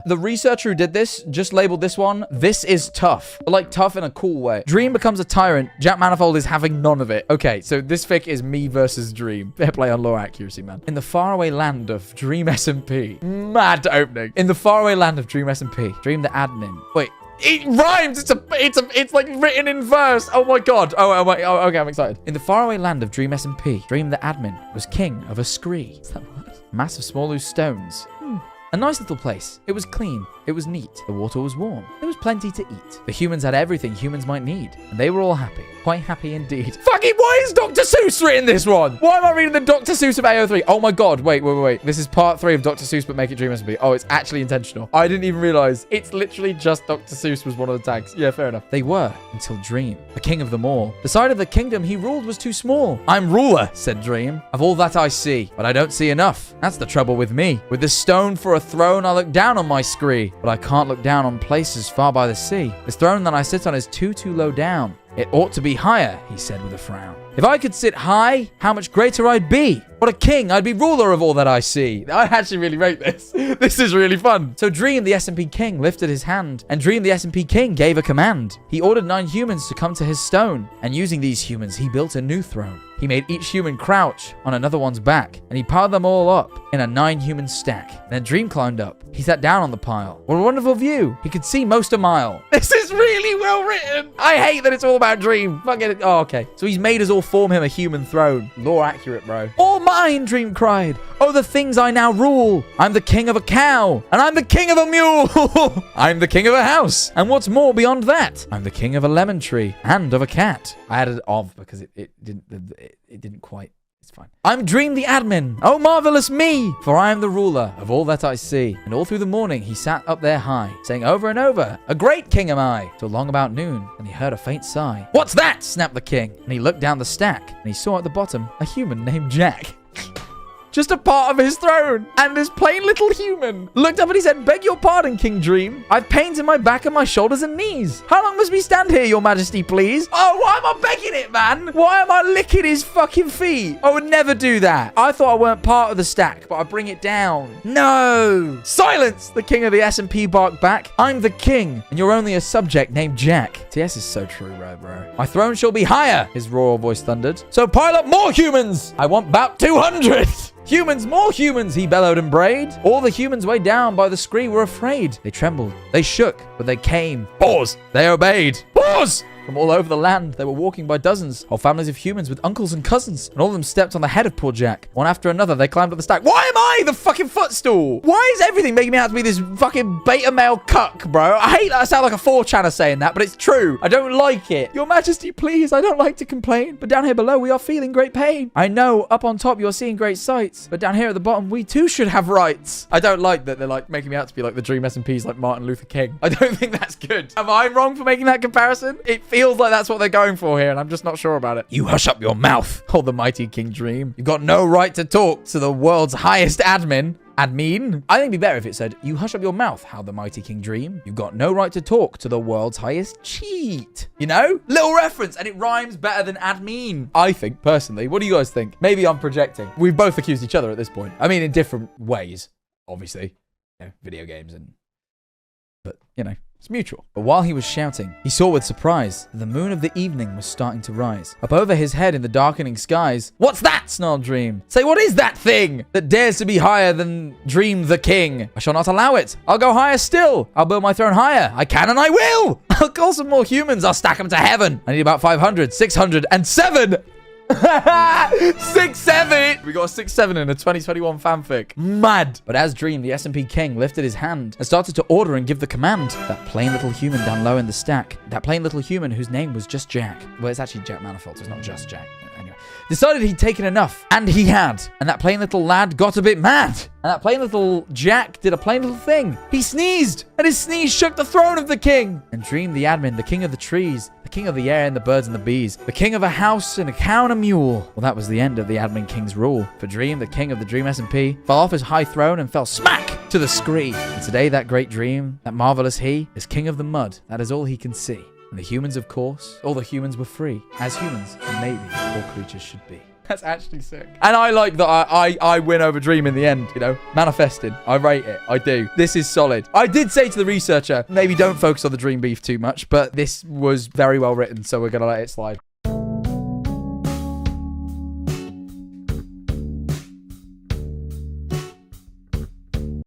The researcher who did this just labeled this one, "This is tough." But like tough in a cool way. Dream becomes a tyrant. Jack Manifold is having none of it. Okay, so this fic is me versus Dream. Fair play on lore accuracy, man. In the faraway land of Dream SMP. Mad opening. In the faraway land of Dream SMP. Dream the admin. Wait. It rhymes. It's like written in verse. Oh my god. Okay, I'm excited. In the faraway land of Dream SMP, Dream the admin was king of a scree. Is that what? Mass of small loose stones. A nice little place. It was clean. It was neat. The water was warm. There was plenty to eat. The humans had everything humans might need. And they were all happy. Quite happy indeed. Fucking why is Dr. Seuss written this one? Why am I reading the Dr. Seuss of AO3? Oh my god. Wait. This is part 3 of Dr. Seuss but make it Dream SMP. Oh, it's actually intentional. I didn't even realize. It's literally just Dr. Seuss was one of the tags. Yeah, fair enough. They were until Dream, the king of them all. The side of the kingdom he ruled was too small. I'm ruler, said Dream, of all that I see. But I don't see enough. That's the trouble with me. With this stone for a throne, I look down on my scree. But I can't look down on places far by the sea. This throne that I sit on is too low down. It ought to be higher, he said with a frown. If I could sit high, how much greater I'd be. What a king, I'd be ruler of all that I see. I actually really rate this. This is really fun. So Dream, the SMP king, lifted his hand, and Dream, the SMP king, gave a command. He ordered 9 humans to come to his stone, and using these humans, he built a new throne. He made each human crouch on another one's back, and he piled them all up in a 9-human stack. Then Dream climbed up. He sat down on the pile. What a wonderful view. He could see most a mile. This is really well written. I hate that it's all about Dream. Fuck it. Oh, okay. So he's made us all form him a human throne. Lore accurate, bro. All mine, Dream cried. Oh, the things I now rule. I'm the king of a cow, and I'm the king of a mule. I'm the king of a house. And what's more beyond that? I'm the king of a lemon tree and of a cat. I added of because it didn't quite. It's fine. I'm Dream the admin. Oh, marvelous me! For I am the ruler of all that I see. And all through the morning he sat up there high, saying over and over, a great king am I. Till long about noon, and he heard a faint sigh. What's that? Snapped the king. And he looked down the stack, and he saw at the bottom a human named Jack. Just a part of his throne. And this plain little human looked up and he said, beg your pardon, King Dream. I've pains in my back and my shoulders and knees. How long must we stand here, your majesty, please? Oh, why am I begging it, man? Why am I licking his fucking feet? I would never do that. I thought I weren't part of the stack, but I bring it down. No. Silence, the king of the SMP barked back. I'm the king, and you're only a subject named Jack. TS is so true, bro. My throne shall be higher, his royal voice thundered. So pile up more humans. I want about 200. Humans, more humans, he bellowed and brayed. All the humans weighed down by the scree were afraid. They trembled, they shook, but they came. Pause! They obeyed. Pause! From all over the land, they were walking by dozens. Whole families of humans with uncles and cousins. And all of them stepped on the head of poor Jack. One after another, they climbed up the stack. Why am I the fucking footstool? Why is everything making me out to be this fucking beta male cuck, bro? I hate that I sound like a 4chaner saying that, but it's true. I don't like it. Your majesty, please, I don't like to complain. But down here below, we are feeling great pain. I know, up on top, you're seeing great sights. But down here at the bottom, we too should have rights. I don't like that they're like making me out to be like the Dream SMPs like Martin Luther King. I don't think that's good. Am I wrong for making that comparison? It feels like that's what they're going for here, and I'm just not sure about it. You hush up your mouth, called the mighty King Dream. You've got no right to talk to the world's highest admin. Admin? I think it'd be better if it said, you hush up your mouth, howled the mighty King Dream. You've got no right to talk to the world's highest cheat. You know? Little reference, and it rhymes better than admin. I think, personally. What do you guys think? Maybe I'm projecting. We've both accused each other at this point. I mean, in different ways, obviously. You know, video games and... But, you know... It's mutual. But while he was shouting, he saw with surprise that the moon of the evening was starting to rise. Up over his head in the darkening skies. What's that? Snarled Dream. Say, what is that thing that dares to be higher than Dream the king? I shall not allow it. I'll go higher still. I'll build my throne higher. I can and I will. I'll call some more humans. I'll stack them to heaven. I need about 500, 607. 6-7. We got a 6-7 in a 2021 fanfic. Mad. But as Dream, the SMP king, lifted his hand and started to order and give the command, that plain little human down low in the stack, that plain little human whose name was just Jack. Well, it's actually Jack Manifold, so it's not just Jack. Anyway. Decided he'd taken enough. And he had. And that plain little lad got a bit mad. And that plain little Jack did a plain little thing. He sneezed. And his sneeze shook the throne of the king. And Dream, the admin, the king of the trees, the king of the air and the birds and the bees, the king of a house and a cow and a mule. Well, that was the end of the admin king's rule. For Dream, the king of the Dream SMP, fell off his high throne and fell smack to the scree. And today that great Dream, that marvelous he, is king of the mud. That is all he can see. And the humans, of course, all the humans were free. As humans, and maybe all creatures should be. That's actually sick. And I like that I win over Dream in the end, you know? Manifesting. I rate it. I do. This is solid. I did say to the researcher, maybe don't focus on the Dream beef too much, but this was very well written, so we're going to let it slide.